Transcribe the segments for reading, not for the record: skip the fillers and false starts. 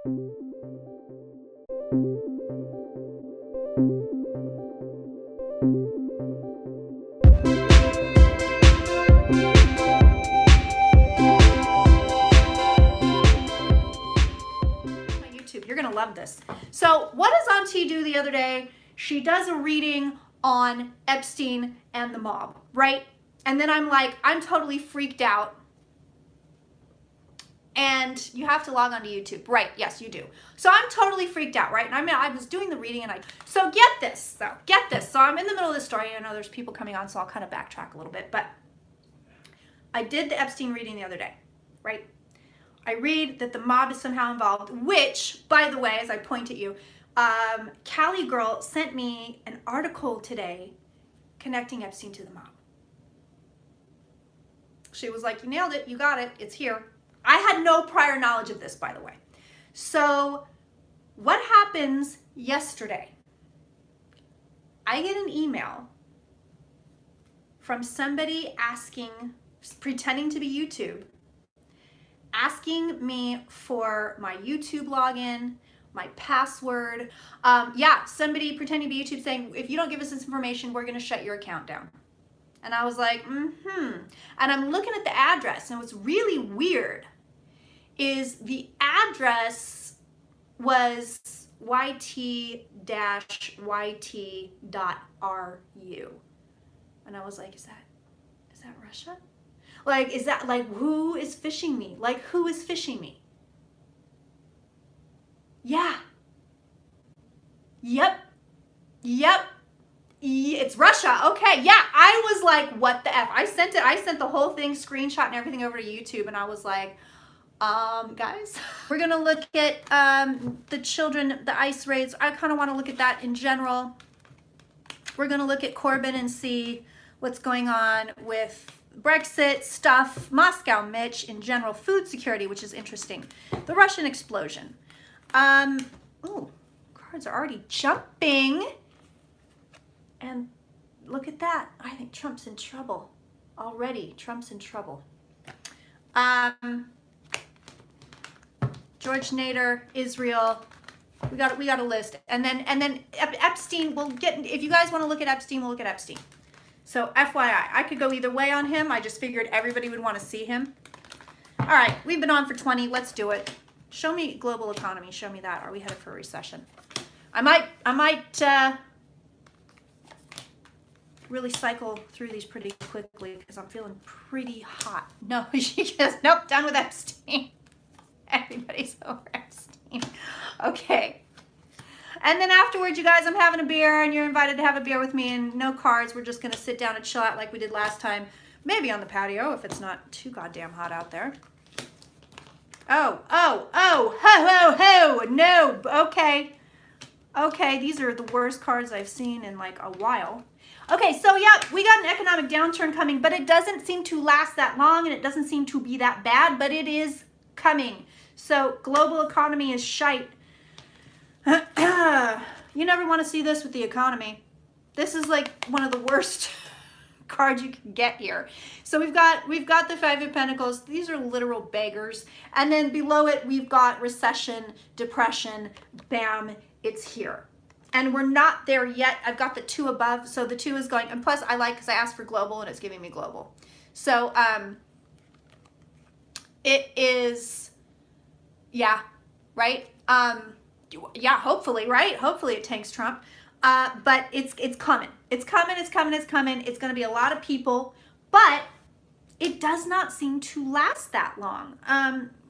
You're gonna love this. So what does Auntie do the other day? She does a reading on Epstein and the mob, right? And then I'm like, I'm totally freaked out. And you have to log on to YouTube, right? Yes, you do. So I'm totally freaked out, right? And I was doing the reading, and so get this, though. Get this. So I'm in the middle of the story. I know there's people coming on, so I'll kind of backtrack a little bit. But I did the Epstein reading the other day, right? I read that the mob is somehow involved, which, by the way, as I point at you, Callie Girl sent me an article today connecting Epstein to the mob. She was like, you nailed it, you got it, it's here. I had no prior knowledge of this, by the way. So what happens yesterday? I get an email from somebody asking, pretending to be YouTube, asking me for my YouTube login, my password. Yeah, somebody pretending to be YouTube saying, if you don't give us this information, we're gonna shut your account down. And I was like, And I'm looking at the address, and what's really weird is the address was yt-yt.ru. And I was like, is that Russia? Like, is that, like, who is phishing me? Like, who is phishing me? Yeah. Yep. It's Russia. Okay, yeah. I was like, what the F? I sent the whole thing, screenshot and everything over to YouTube, and I was like, guys, we're gonna look at the children, the ICE raids. I kind of want to look at that in general. We're gonna look at Corbyn and see what's going on with Brexit stuff, Moscow, Mitch, in general, food security, which is interesting, the Russian explosion. Oh, cards are already jumping. And look at that. I think Trump's in trouble already. Trump's in trouble. George Nader, Israel. We got a list. And then Epstein, we'll get, if you guys want to look at Epstein, we'll look at Epstein. So FYI, I could go either way on him. I just figured everybody would want to see him. All right, we've been on for 20. Let's do it. Show me global economy. Show me that. Are we headed for a recession? I might really cycle through these pretty quickly because I'm feeling pretty hot. No, she just, nope, done with Epstein. Everybody's over Epstein. Okay. And then afterwards, you guys, I'm having a beer, and you're invited to have a beer with me, and no cards. We're just going to sit down and chill out like we did last time. Maybe on the patio if it's not too goddamn hot out there. Oh, ho, no, okay. Okay, these are the worst cards I've seen in like a while. Okay, so yeah, we got an economic downturn coming, but it doesn't seem to last that long, and it doesn't seem to be that bad, but it is coming. So global economy is shite. You never want to see this with the economy. This is like one of the worst cards you can get here. So we've got the Five of Pentacles. These are literal beggars. And then below it, we've got recession, depression, bam, it's here. And we're not there yet. I've got the 2 above, so the 2 is going, and plus I like, because I asked for global and it's giving me global. So it is, yeah, right? Yeah, hopefully, right? Hopefully it tanks Trump. But it's coming. It's coming. It's going to be a lot of people, but it does not seem to last that long.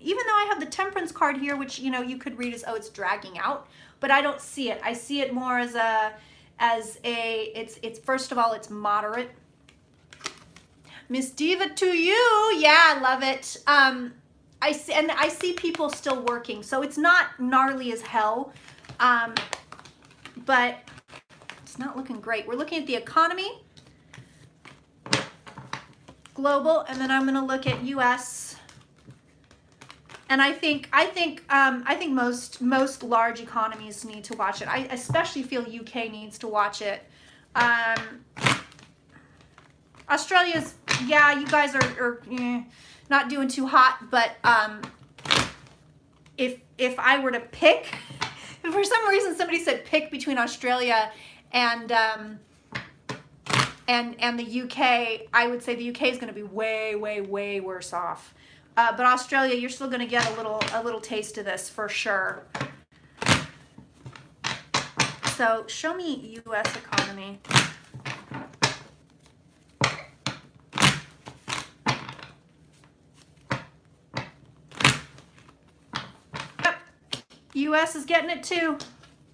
Even though I have the Temperance card here, which, you know, you could read as, oh, it's dragging out, but I don't see it. I see it more as it's first of all, it's moderate. Miss Diva to you. Yeah, I love it. I see people still working, so it's not gnarly as hell, but it's not looking great. We're looking at the economy, global, and then I'm going to look at U.S. And I think most large economies need to watch it. I especially feel UK needs to watch it. Australia's, yeah, you guys are not doing too hot, but if I were to pick, if for some reason somebody said pick between Australia and the UK, I would say the UK is going to be way, way, way worse off. But Australia, you're still going to get a little taste of this for sure. So show me U.S. economy. Yep, U.S. is getting it too.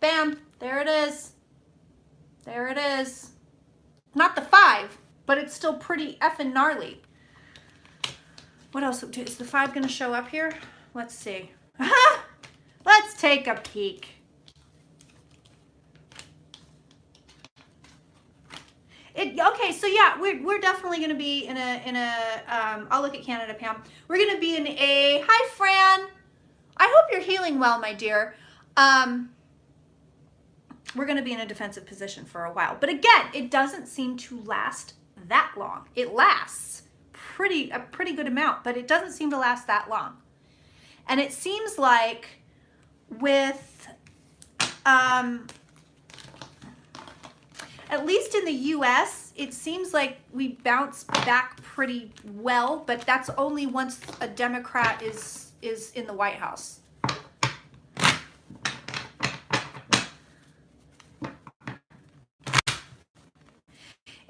Bam, there it is. There it is. Not the 5, but it's still pretty effing gnarly. What else? Is the 5 going to show up here? Let's see. Let's take a peek. Okay, so yeah, we're definitely going to be in a I'll look at Canada, Pam. We're going to be in a, hi Fran. I hope you're healing well, my dear. We're going to be in a defensive position for a while. But again, it doesn't seem to last that long. It lasts a pretty good amount, but it doesn't seem to last that long. And it seems like with at least in the US, it seems like we bounce back pretty well, but that's only once a Democrat is in the White House.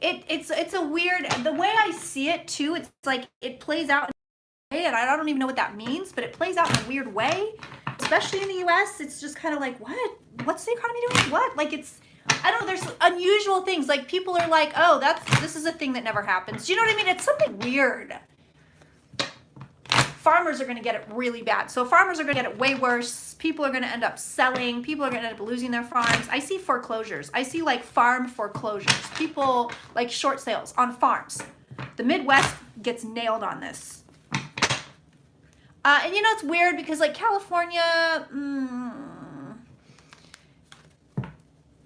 It's a weird, the way I see it too, it's like it plays out in a way, and I don't even know what that means, but it plays out in a weird way, especially in the US. It's just kind of like, what's the economy doing? What? Like I don't know, there's unusual things, like people are like, oh, this is a thing that never happens. Do you know what I mean? It's something weird. Farmers are going to get it really bad. So farmers are going to get it way worse. People are going to end up selling. People are going to end up losing their farms. I see foreclosures. I see like farm foreclosures. People like short sales on farms. The Midwest gets nailed on this. And you know, it's weird because like California,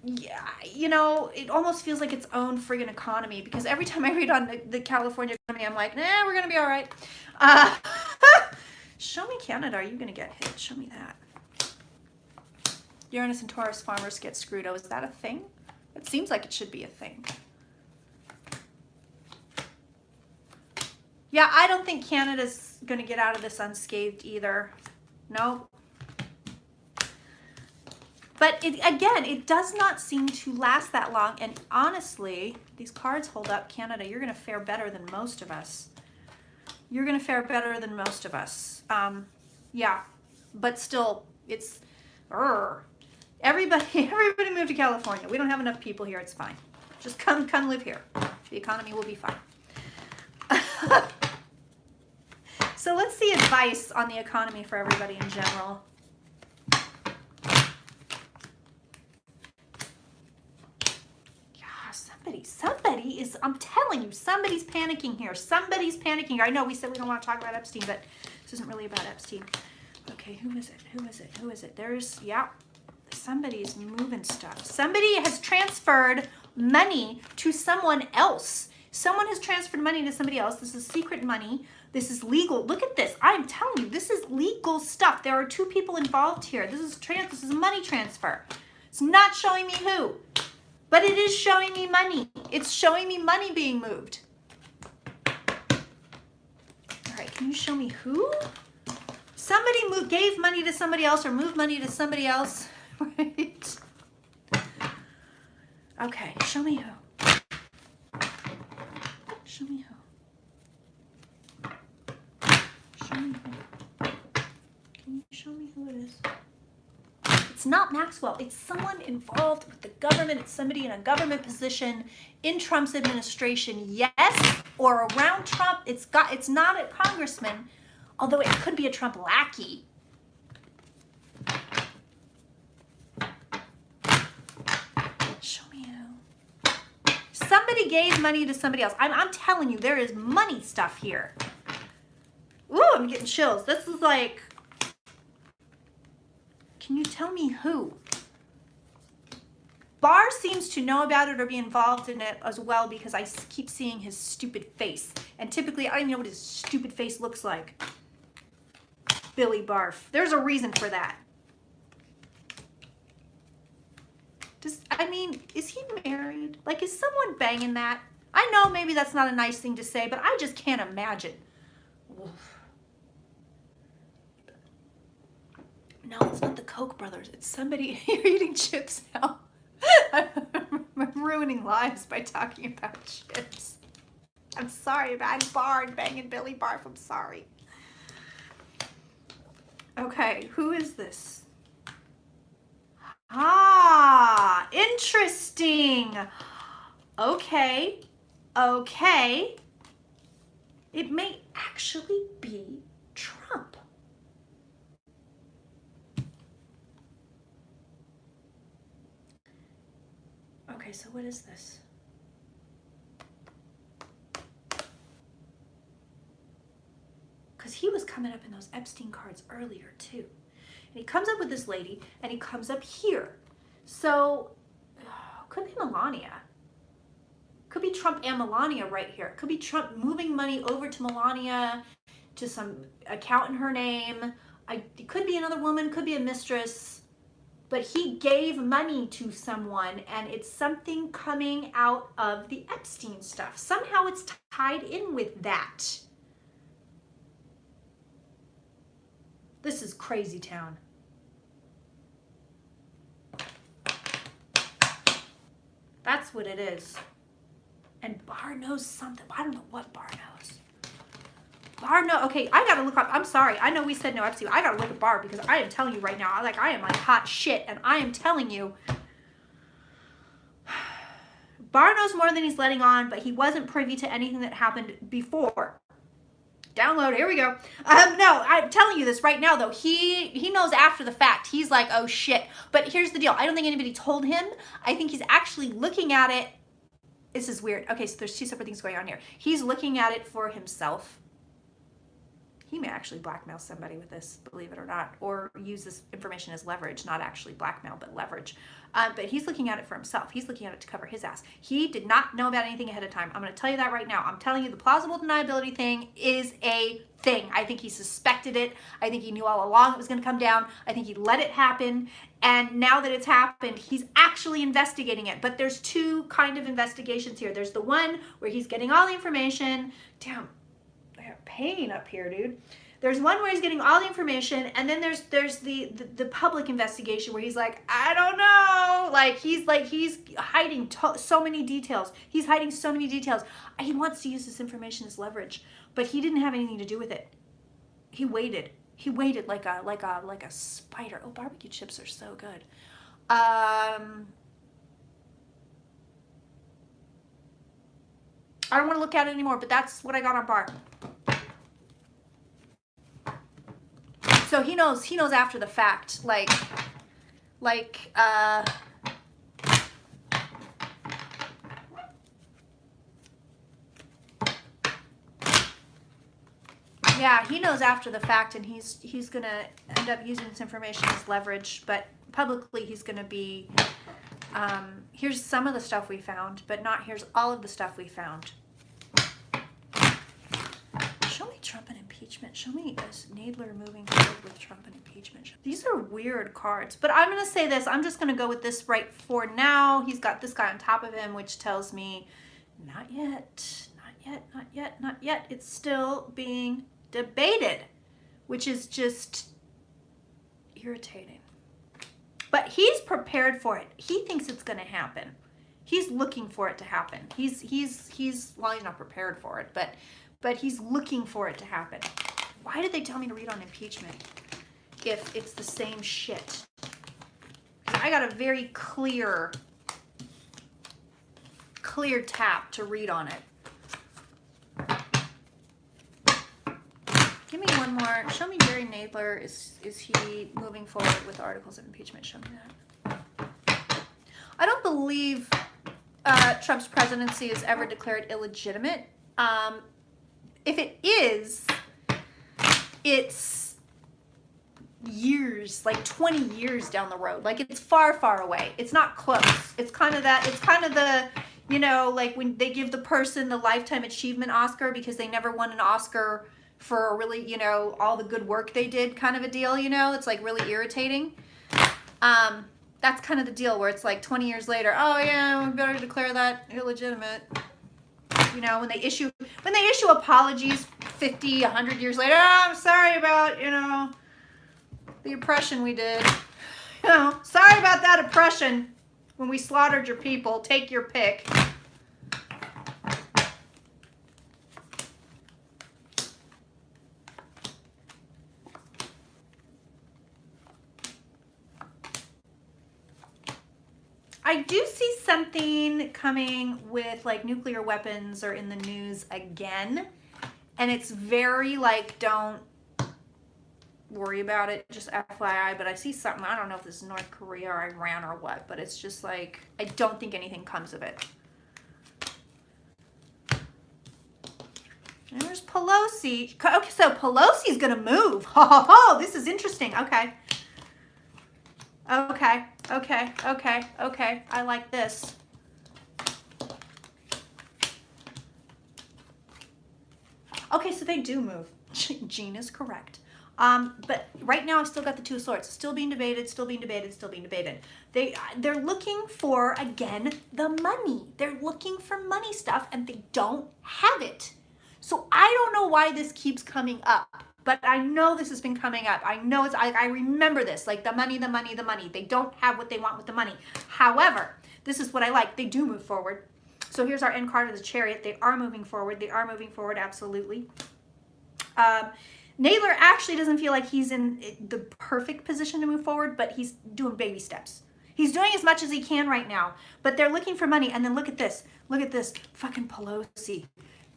yeah, you know, it almost feels like its own friggin' economy, because every time I read on the California economy, I'm like, nah, we're going to be all right. Show me Canada. Are you going to get hit? Show me that. Uranus and Taurus farmers get screwed. Oh, is that a thing? It seems like it should be a thing. Yeah, I don't think Canada's going to get out of this unscathed either. No. But again, it does not seem to last that long. And honestly, these cards hold up. Canada, you're going to fare better than most of us. You're going to fare better than most of us. Yeah, but still, it's, everybody move to California. We don't have enough people here. It's fine. Just come live here. The economy will be fine. So let's see advice on the economy for everybody in general. Somebody is, I'm telling you, somebody's panicking here. Somebody's panicking here. I know we said we don't want to talk about Epstein, but this isn't really about Epstein. Okay, who is it? Who is it? Who is it? There's, yeah, somebody's moving stuff. Somebody has transferred money to someone else. Someone has transferred money to somebody else. This is secret money. This is legal. Look at this. I'm telling you, this is legal stuff. There are 2 people involved here. This is money transfer. It's not showing me who. But it is showing me money. It's showing me money being moved. All right, can you show me who? Somebody gave money to somebody else or moved money to somebody else, right? Okay, show me who. Show me who. Show me who. Can you show me who it is? It's not Maxwell. It's someone involved with the government. It's somebody in a government position in Trump's administration, yes, or around Trump. It's not a congressman, although it could be a Trump lackey. Show me who. Somebody gave money to somebody else. I'm telling you, there is money stuff here. Ooh, I'm getting chills. This is like, can you tell me who? Barr seems to know about it or be involved in it as well, because I keep seeing his stupid face. And typically, I don't even know what his stupid face looks like. Billy Barf. There's a reason for that. I mean, is he married? Like, is someone banging that? I know maybe that's not a nice thing to say, but I just can't imagine. Oof. No, it's not the Koch brothers. It's somebody. You're eating chips now. I'm ruining lives by talking about chips. I'm sorry about Barr and banging Billy Barf. I'm sorry. Okay, who is this? Ah, interesting. Okay. Okay. It may actually be Trump. Okay, so what is this? Because he was coming up in those Epstein cards earlier too. And he comes up with this lady, and he comes up here. So, could be Melania. Could be Trump and Melania right here. Could be Trump moving money over to Melania, to some account in her name. It could be another woman, could be a mistress. But he gave money to someone, and it's something coming out of the Epstein stuff. Somehow it's tied in with that. This is crazy town. That's what it is. And Barr knows something. I don't know what Barr knows. Barr knows. Okay, I gotta look up. I'm sorry. I know we said no Epstein. I gotta look at Barr because I am telling you right now. I am like hot shit, and I am telling you. Barr knows more than he's letting on, but he wasn't privy to anything that happened before. Download, here we go. No, I'm telling you this right now, though. He knows after the fact. He's like, oh, shit. But here's the deal. I don't think anybody told him. I think he's actually looking at it. This is weird. Okay, so there's two separate things going on here. He's looking at it for himself. He may actually blackmail somebody with this, believe it or not, or use this information as leverage, not actually blackmail, but leverage. But he's looking at it for himself. He's looking at it to cover his ass. He did not know about anything ahead of time. I'm going to tell you that right now. I'm telling you the plausible deniability thing is a thing. I think he suspected it. I think he knew all along it was going to come down. I think he let it happen. And now that it's happened, he's actually investigating it. But there's two kind of investigations here. There's the one where he's getting all the information. Damn. Pain up here, dude. There's one where he's getting all the information, and then there's the public investigation where he's like, I don't know, like he's hiding so many details. He's hiding so many details. He wants to use this information as leverage, but he didn't have anything to do with it. He waited. He waited like a spider. Oh, barbecue chips are so good. I don't want to look at it anymore, but that's what I got on Barr. So he knows after the fact, yeah, he knows after the fact, and he's gonna end up using this information as leverage, but publicly he's gonna be, here's some of the stuff we found, but not here's all of the stuff we found. Show me Trump and impeachment. Show me Nadler moving forward with Trump and impeachment. These are weird cards, but I'm going to say this. I'm just going to go with this right for now. He's got this guy on top of him, which tells me not yet, not yet, not yet, not yet. It's still being debated, which is just irritating. But he's prepared for it. He thinks it's going to happen. He's looking for it to happen. He's well, he's not prepared for it, but he's looking for it to happen. Why did they tell me to read on impeachment if it's the same shit? I got a very clear tap to read on it. Give me one more. Show me Jerry Nadler. Is he moving forward with articles of impeachment? Show me that. I don't believe Trump's presidency is ever declared illegitimate. If it is, it's years, like 20 years down the road. Like it's far, far away. It's not close. It's kind of the, you know, like when they give the person the Lifetime Achievement Oscar because they never won an Oscar for a really, you know, all the good work they did kind of a deal, you know? It's like really irritating. That's kind of the deal where it's like 20 years later, oh yeah, we better declare that illegitimate. You know, when they issue apologies 50, 100 years later, oh, I'm sorry about, you know, the oppression we did. You know, sorry about that oppression when we slaughtered your people. Take your pick. I do see something coming with like nuclear weapons or in the news again. And it's very like, don't worry about it, just FYI. But I see something, I don't know if this is North Korea or Iran or what, but it's just like, I don't think anything comes of it. And there's Pelosi. Okay, so Pelosi's gonna move. Oh, this is interesting. Okay. Okay, okay, okay, okay. I like this. Okay, so they do move. Jean is correct. But right now I've still got the Two of Swords. Still being debated, still being debated, still being debated. They're looking for, again, the money. They're looking for money stuff and they don't have it. So I don't know why this keeps coming up. But I know this has been coming up. I know it's, I remember this, like the money, the money, the money. They don't have what they want with the money. However, this is what I like. They do move forward. So here's our end card of the Chariot. They are moving forward. They are moving forward, absolutely. Naylor actually doesn't feel like he's in the perfect position to move forward, but he's doing baby steps. He's doing as much as he can right now, but they're looking for money. And then look at this. Look at this. Fucking Pelosi.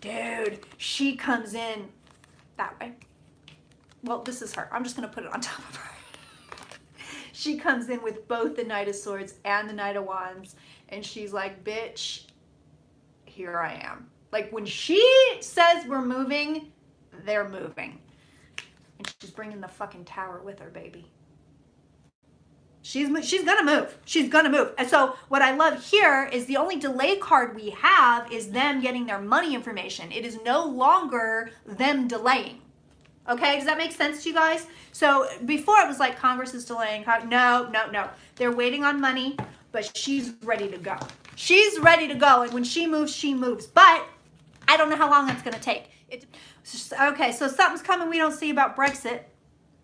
Dude, she comes in that way. Well, this is her. I'm just going to put it on top of her. She comes in with both the Knight of Swords and the Knight of Wands. And she's like, bitch, here I am. Like when she says we're moving, they're moving. And she's bringing the fucking Tower with her, baby. She's going to move. She's going to move. And so what I love here is the only delay card we have is them getting their money information. It is no longer them delaying. Okay, does that make sense to you guys? So before it was like Congress is delaying. No, no, no. They're waiting on money, but she's ready to go. She's ready to go, and when she moves, she moves. But I don't know how long that's going to take. Okay, so something's coming we don't see about Brexit.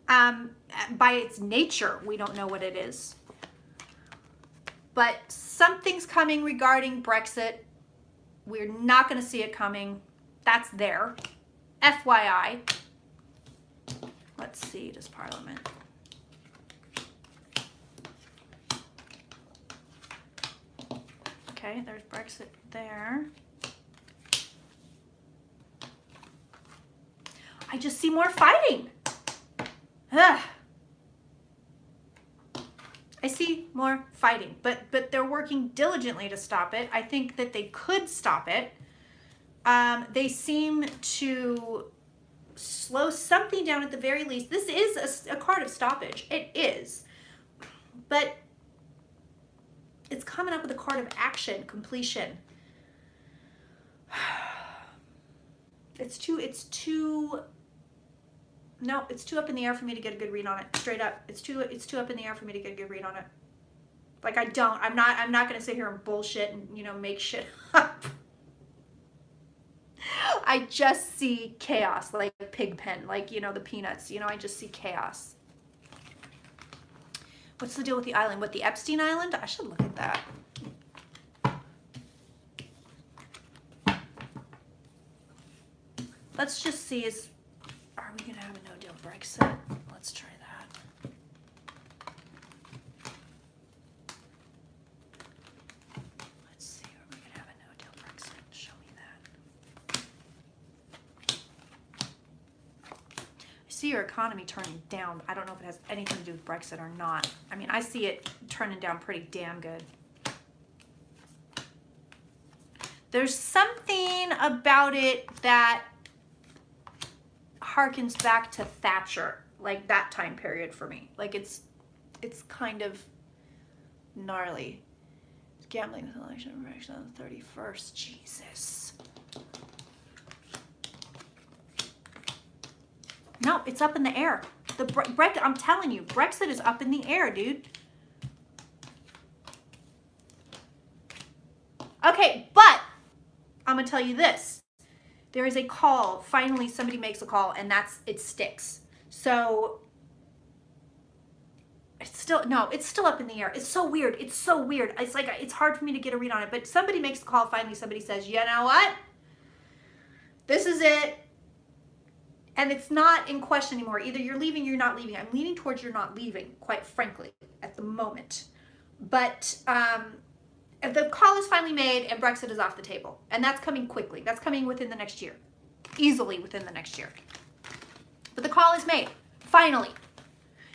By its nature, we don't know what it is. But something's coming regarding Brexit. We're not going to see it coming. That's there. FYI. Let's see, does Parliament. Okay, there's Brexit there. I just see more fighting. Ugh. I see more fighting, but they're working diligently to stop it. I think that they could stop it. They seem to slow something down at the very least. This is a card of stoppage. It is. But it's coming up with a card of action, completion. It's too up in the air for me to get a good read on it. Straight up. It's too up in the air for me to get a good read on it. Like I'm not gonna sit here and bullshit and, you know, make shit up. I just see chaos, like Pigpen, like, you know, the Peanuts. You know, I just see chaos. What's the deal with the island? What, the Epstein Island? I should look at that. Let's just see, are we going to have a no-deal Brexit? Let's try that. Let's see, are we going to have a no-deal Brexit? Show me that. I see your economy turning down. I don't know if it has anything to do with Brexit or not. I mean, I see it turning down pretty damn good. There's something about it that harkens back to Thatcher, like that time period for me. Like it's kind of gnarly. Gambling with election information on the 31st. Jesus. No, it's up in the air. I'm telling you, Brexit is up in the air, dude. Okay, but I'm going to tell you this. There is a call. Finally, somebody makes a call, and it sticks. So it's still up in the air. It's so weird. It's so weird. It's like, it's hard for me to get a read on it, but somebody makes the call. Finally, somebody says, you know what? This is it. And it's not in question anymore. Either you're leaving, you're not leaving. I'm leaning towards you're not leaving, quite frankly, at the moment. But the call is finally made and Brexit is off the table. And that's coming quickly. That's coming within the next year. Easily within the next year. But the call is made, finally.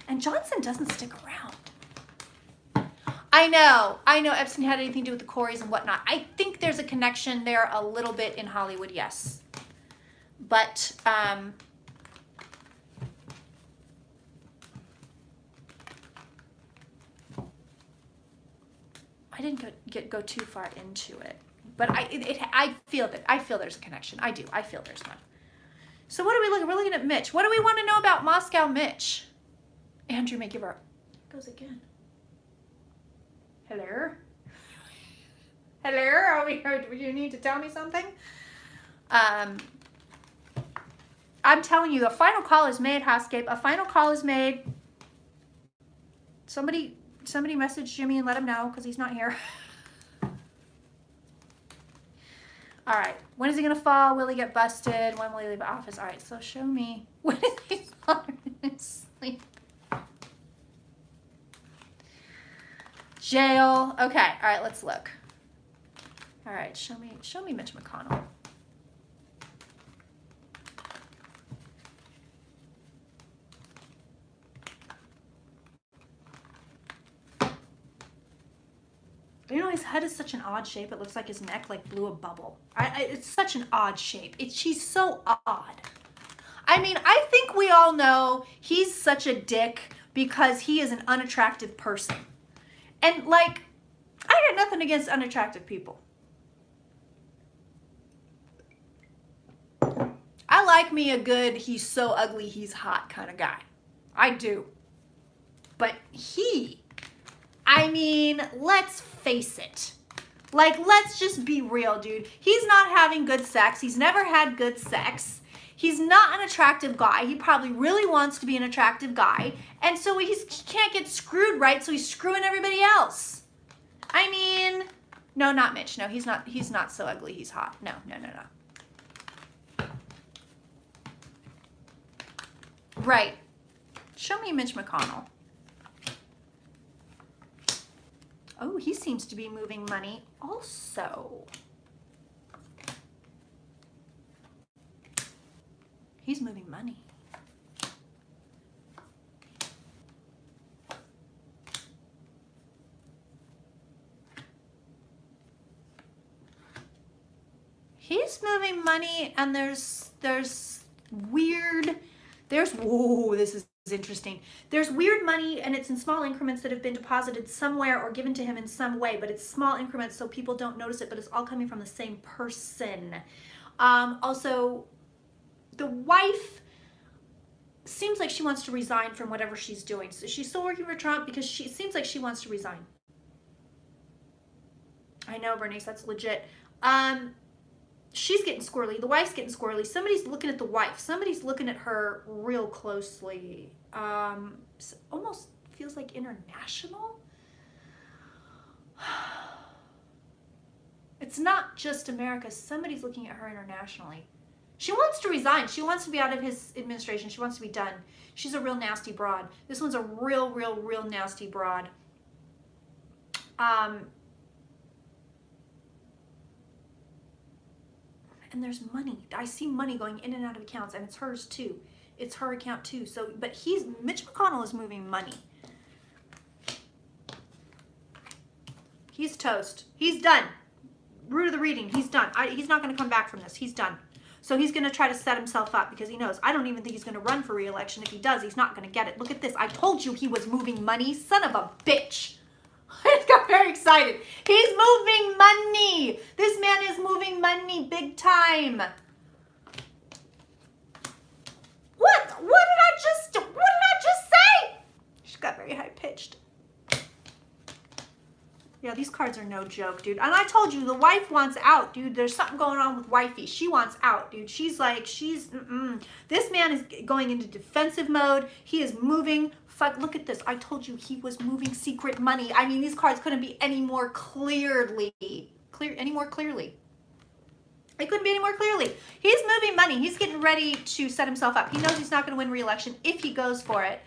And Johnson doesn't stick around. I know Epstein had anything to do with the Coreys and whatnot. I think there's a connection there a little bit in Hollywood, yes. But I didn't go too far into it. But I feel there's a connection. I do. I feel there's one. So what are we looking? We're looking at Mitch. What do we want to know about Moscow Mitch? Andrew may give her. Goes again. Hello? Hello? Are we? Do you need to tell me something? I'm telling you, a final call is made, Housecape. A final call is made. Somebody message Jimmy and let him know because he's not here. All right. When is he going to fall? Will he get busted? When will he leave office? All right. So show me. When is he falling asleep? Jail. Okay. All right. Let's look. All right. Show me Mitch McConnell. You know, his head is such an odd shape. It looks like his neck blew a bubble. It's such an odd shape. She's so odd. I mean, I think we all know he's such a dick because he is an unattractive person. And I got nothing against unattractive people. I like me a good, he's so ugly, he's hot kind of guy. I do. But I mean, let's face it. Let's just be real, dude. He's not having good sex. He's never had good sex. He's not an attractive guy. He probably really wants to be an attractive guy. And so he can't get screwed right, so he's screwing everybody else. I mean, no, not Mitch. No, he's not so ugly. He's hot. No. Right. Show me Mitch McConnell. Oh, he seems to be moving money also. He's moving money. He's moving money, and there's weird, whoa, this is interesting. There's weird money, and it's in small increments that have been deposited somewhere or given to him in some way, but it's small increments so people don't notice it, but it's all coming from the same person. Also, the wife seems like she wants to resign from whatever she's doing. So she's still working for Trump because she seems like she wants to resign. I know, Bernice, that's legit. She's getting squirrely. The wife's getting squirrely. Somebody's looking at the wife. Somebody's looking at her real closely. Almost feels like international. It's not just America. Somebody's looking at her internationally. She wants to resign. She wants to be out of his administration. She wants to be done. She's a real nasty broad. This one's a real nasty broad. And there's money. I see money going in and out of accounts, and it's hers too. It's her account too. So, but Mitch McConnell is moving money. He's toast. He's done. Root of the reading. He's done. He's not going to come back from this. He's done. So he's going to try to set himself up because he knows. I don't even think he's going to run for re-election. If he does, he's not going to get it. Look at this. I told you he was moving money. Son of a bitch. I just got very excited. He's moving money. This man is moving money big time. What got very high pitched. Yeah, these cards are no joke, dude. And I told you, the wife wants out, dude. There's something going on with wifey. She wants out, dude. She's like, This man is going into defensive mode. He is moving. Fuck, look at this. I told you he was moving secret money. I mean, these cards couldn't be any more clearly. Any more clearly. It couldn't be any more clearly. He's moving money. He's getting ready to set himself up. He knows he's not going to win re-election if he goes for it.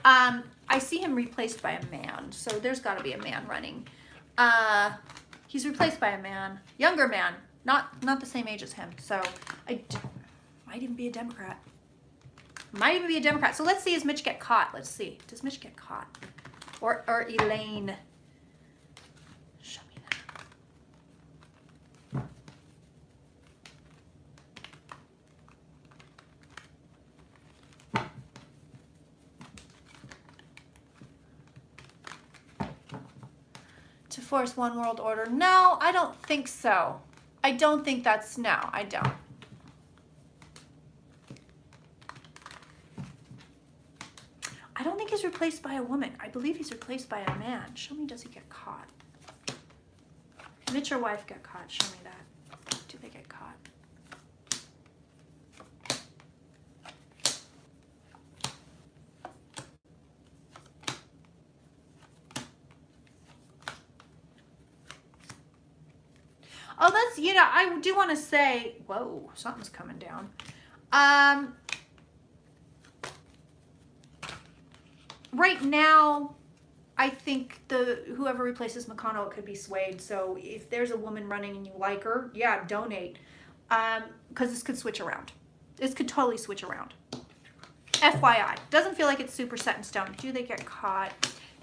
I see him replaced by a man. So there's got to be a man running. He's replaced by a man, younger man, not the same age as him. So might even be a Democrat. Might even be a Democrat. So let's see, does Mitch get caught? Let's see. Does Mitch get caught? Or Elaine? Show me that. To force one world order? No, I don't think so. I don't think that's, no, I don't. I don't think he's replaced by a woman. I believe he's replaced by a man. Show me, does he get caught? Mitch or wife get caught? Show me that. Do they get caught? Oh, that's, you know, I do want to say, whoa, something's coming down. Right now, I think whoever replaces McConnell could be swayed. So if there's a woman running and you like her, yeah, donate. Because this could switch around. This could totally switch around. FYI. Doesn't feel like it's super set in stone. Do they get caught?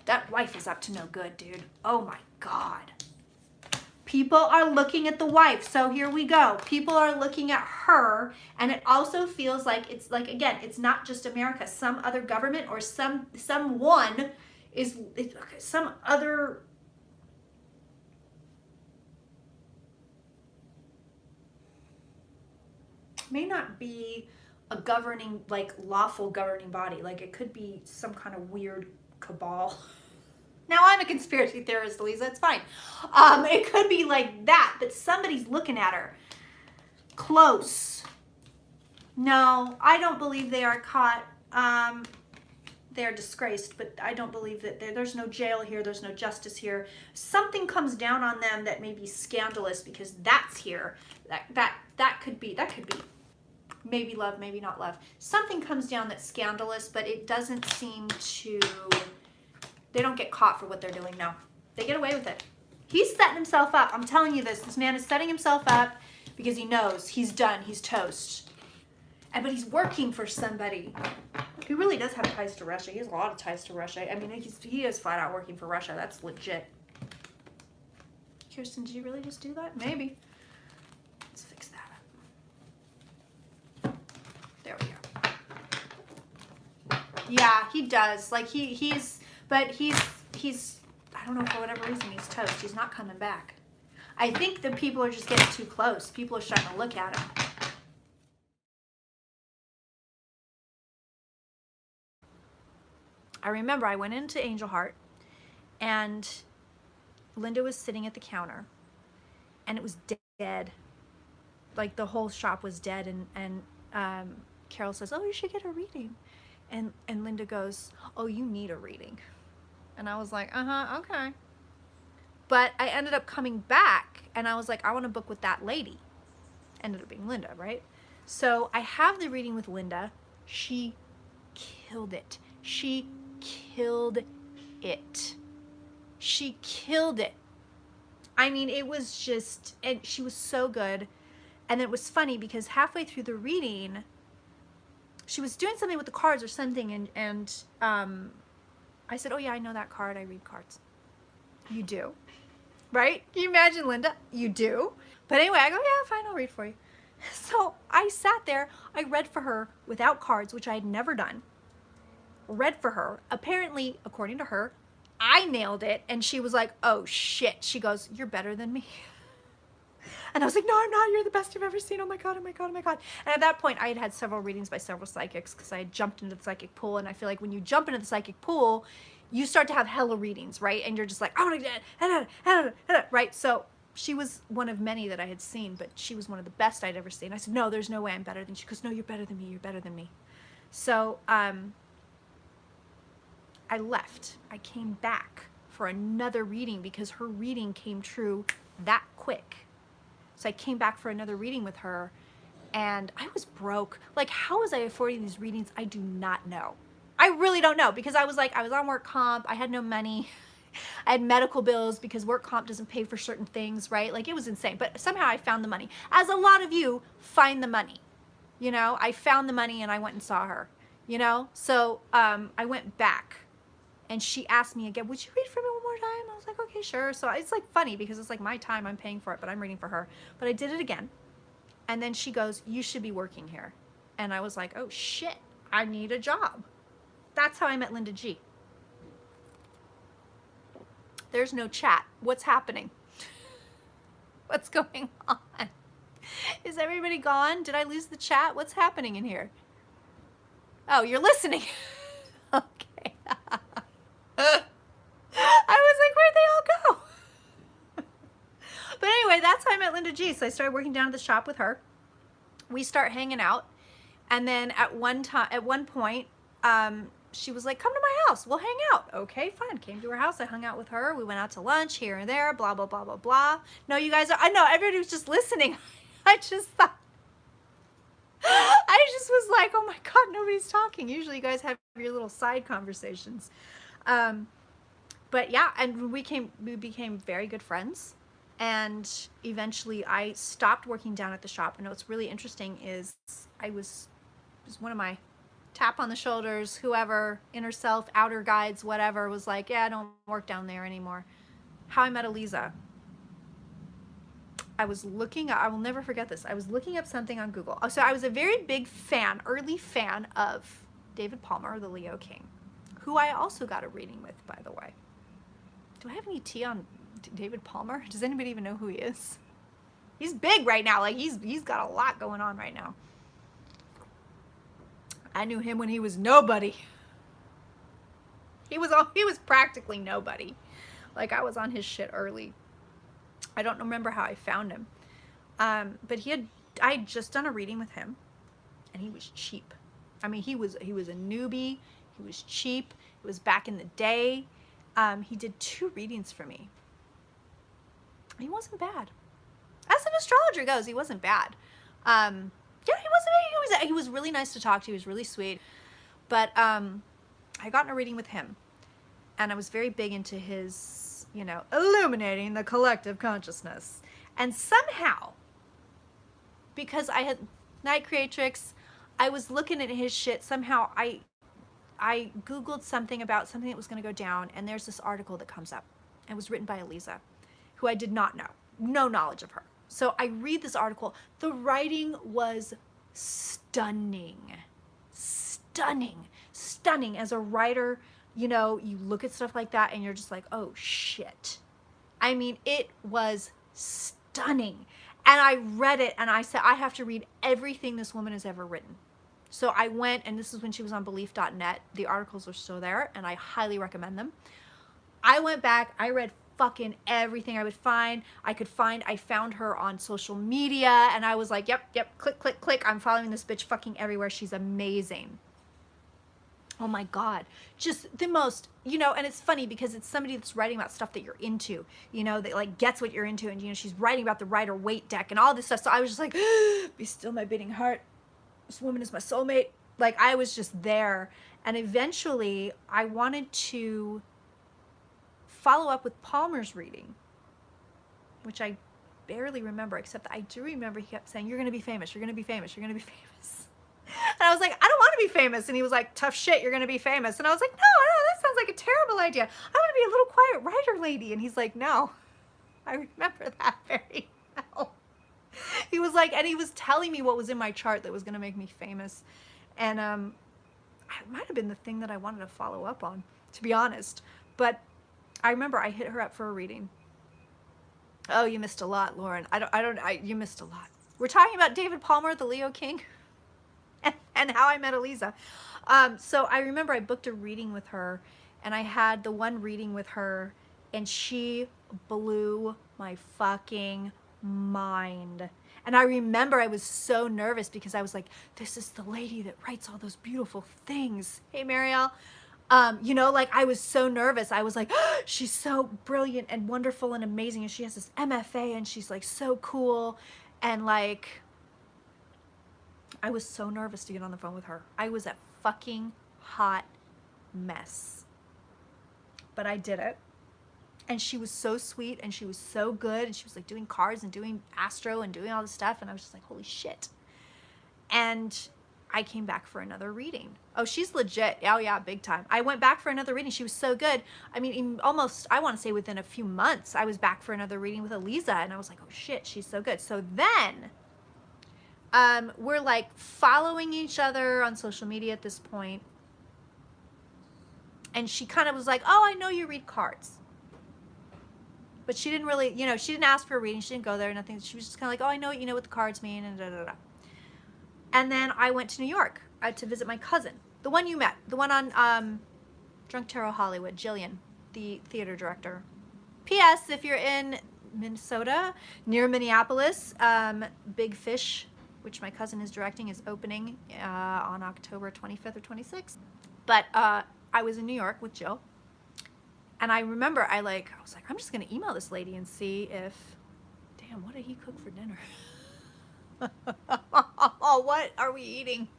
That wife is up to no good, dude. Oh my God. People are looking at the wife. So here we go. People are looking at her. And it also feels like, it's like, again, it's not just America. Some other government or someone is, some other, may not be a governing, like lawful governing body. Like it could be some kind of weird cabal. Now, I'm a conspiracy theorist, Lisa. It's fine. It could be like that, but somebody's looking at her. Close. No, I don't believe they are caught. They're disgraced, but I don't believe that there's no jail here. There's no justice here. Something comes down on them that may be scandalous because that's here. That could be. Maybe love, maybe not love. Something comes down that's scandalous, but it doesn't seem to... They don't get caught for what they're doing. No, they get away with it. He's setting himself up. I'm telling you this. This man is setting himself up because he knows he's done. He's toast. But he's working for somebody. He really does have ties to Russia. He has a lot of ties to Russia. I mean, he is flat out working for Russia. That's legit. Kirsten, did you really just do that? Maybe. Let's fix that up. There we go. Yeah, he does. Like he's... But he's, I don't know, for whatever reason, he's toast. He's not coming back. I think the people are just getting too close. People are starting to look at him. I remember I went into Angel Heart and Linda was sitting at the counter and it was dead. Like the whole shop was dead and Carol says, oh, you should get a reading. And Linda goes, oh, you need a reading. And I was like, okay. But I ended up coming back and I was like, I want to book with that lady. Ended up being Linda, right? So I have the reading with Linda. She killed it. She killed it. She killed it. I mean, it was just, and she was so good. And it was funny because halfway through the reading, she was doing something with the cards or something, and I said, oh yeah, I know that card. I read cards. You do? Right? Can you imagine, Linda? You do? But anyway, I go, yeah, fine, I'll read for you. So I sat there. I read for her without cards, which I had never done. Read for her. Apparently, according to her, I nailed it. And she was like, oh shit. She goes, you're better than me. And I was like, no, I'm not. You're the best I've ever seen. Oh my God, oh my God, oh my God. And at that point, I had had several readings by several psychics because I had jumped into the psychic pool. And I feel like when you jump into the psychic pool, you start to have hella readings, right? And you're just like, I want to get, right? So she was one of many that I had seen, but she was one of the best I'd ever seen. I said, no, there's no way I'm better than you. She goes, no, you're better than me. You're better than me. So I left. I came back for another reading because her reading came true that quick. So I came back for another reading with her, and I was broke. Like, how was I affording these readings? I do not know. I really don't know, because I was on work comp. I had no money. I had medical bills because work comp doesn't pay for certain things, right? Like, it was insane. But somehow I found the money. As a lot of you find the money. You know, I found the money and I went and saw her. You know? So I went back. And she asked me again, would you read for me one more time? I was like, okay, sure. So it's like funny because it's like my time, I'm paying for it, but I'm reading for her. But I did it again. And then she goes, you should be working here. And I was like, oh shit, I need a job. That's how I met Linda G. There's no chat. What's happening? What's going on? Is everybody gone? Did I lose the chat? What's happening in here? Oh, you're listening. Okay. I was like, where'd they all go? But anyway, that's how I met Linda G. So I started working down at the shop with her. We start hanging out. And then at one point, she was like, come to my house. We'll hang out. Okay, fine. Came to her house. I hung out with her. We went out to lunch here and there, blah, blah, blah, blah, blah. No, you guys are, I know, everybody was just listening. I just thought, I just was like, oh my God, nobody's talking. Usually you guys have your little side conversations. But yeah, and we became very good friends. And eventually I stopped working down at the shop. And what's really interesting is it was one of my tap on the shoulders, whoever, inner self, outer guides, whatever, was like, yeah, I don't work down there anymore. How I met Eliza. I will never forget this. I was looking up something on Google. So I was a very big fan, early fan of David Palmer, the Leo King, who I also got a reading with, by the way. Do I have any tea on David Palmer? Does anybody even know who he is? He's big right now. Like, he's got a lot going on right now. I knew him when he was nobody. He was practically nobody. Like, I was on his shit early. I don't remember how I found him. But I had just done a reading with him, and he was cheap. I mean, he was a newbie. He was cheap. It was back in the day. He did 2 readings for me. He wasn't bad. As an astrologer goes, he wasn't bad. Yeah, he was really nice to talk to. He was really sweet. But I got in a reading with him, and I was very big into his, illuminating the collective consciousness. And somehow, because I had Night Creatrix, I was looking at his shit. Somehow I Googled something about something that was going to go down, and there's this article that comes up. It was written by Eliza, who I did not know. No knowledge of her. So I read this article. The writing was stunning. Stunning. Stunning. As a writer, you look at stuff like that and you're just like, oh shit. I mean, it was stunning. And I read it and I said, I have to read everything this woman has ever written. So I went, and this is when she was on belief.net. The articles are still there, and I highly recommend them. I went back, I read fucking everything I could find. I found her on social media, and I was like, yep, click, click, click. I'm following this bitch fucking everywhere. She's amazing. Oh my God. Just the most, and it's funny because it's somebody that's writing about stuff that you're into, that like gets what you're into. And, she's writing about the Rider-Waite deck and all this stuff. So I was just like, be still my beating heart. This woman is my soulmate. Like, I was just there. And eventually I wanted to follow up with Palmer's reading, which I barely remember, except that I do remember he kept saying, you're going to be famous. You're going to be famous. You're going to be famous. And I was like, I don't want to be famous. And he was like, tough shit. You're going to be famous. And I was like, no, that sounds like a terrible idea. I want to be a little quiet writer lady. And he's like, no, I remember that very well. He was like, and he was telling me what was in my chart that was going to make me famous. And it might have been the thing that I wanted to follow up on, to be honest. But I remember I hit her up for a reading. Oh, you missed a lot, Lauren. You missed a lot. We're talking about David Palmer, the Leo King, and how I met Eliza. So I remember I booked a reading with her, and I had the one reading with her, and she blew my fucking mind. And I remember I was so nervous because I was like, this is the lady that writes all those beautiful things. Hey, Marielle. You know, like I was so nervous. I was like, oh, she's so brilliant and wonderful and amazing. And she has this MFA and she's like so cool. And like, I was so nervous to get on the phone with her. I was a fucking hot mess. But I did it. And she was so sweet and she was so good. And she was like doing cards and doing astro and doing all this stuff. And I was just like, holy shit. And I came back for another reading. Oh, she's legit. Oh yeah, big time. I went back for another reading. She was so good. I mean, almost, I want to say within a few months, I was back for another reading with Eliza. And I was like, oh shit, she's so good. So then, we're like following each other on social media at this point. And she kind of was like, oh, I know you read cards. But she didn't really, you know, she didn't ask for a reading. She didn't go there, nothing. She was just kind of like, oh, I know, you know what the cards mean, and da da da. And then I went to New York to visit my cousin, the one you met, the one on Drunk Tarot Hollywood, Jillian, the theater director. P.S. If you're in Minnesota, near Minneapolis, Big Fish, which my cousin is directing, is opening on October 25th or 26th. But I was in New York with Jill. And I remember I was like, I'm just going to email this lady and see if, damn, what did he cook for dinner? Oh, what are we eating?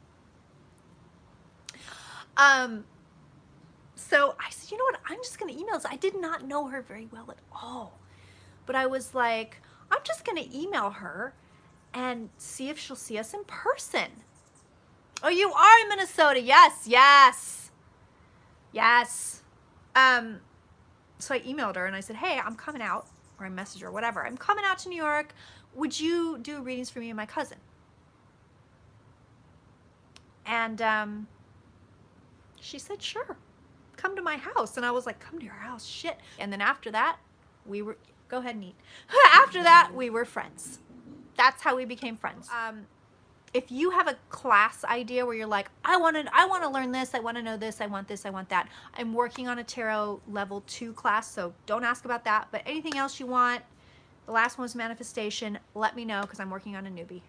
So I said, you know what? I'm just going to email this. I did not know her very well at all. But I was like, I'm just going to email her and see if she'll see us in person. Oh, you are in Minnesota. Yes, yes. Yes. So I emailed her and I said, hey, I'm coming out, or I messaged her, whatever. I'm coming out to New York. Would you do readings for me and my cousin? And she said, sure, come to my house. And I was like, come to your house, shit. And then after that, we were, go ahead and eat. After that, we were friends. That's how we became friends. If you have a class idea where you're like, I want to learn this, I want to know this, I want this, I want that. I'm working on a tarot level 2 class, so don't ask about that. But anything else you want, the last one was manifestation, let me know because I'm working on a newbie.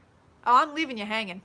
Oh, I'm leaving you hanging.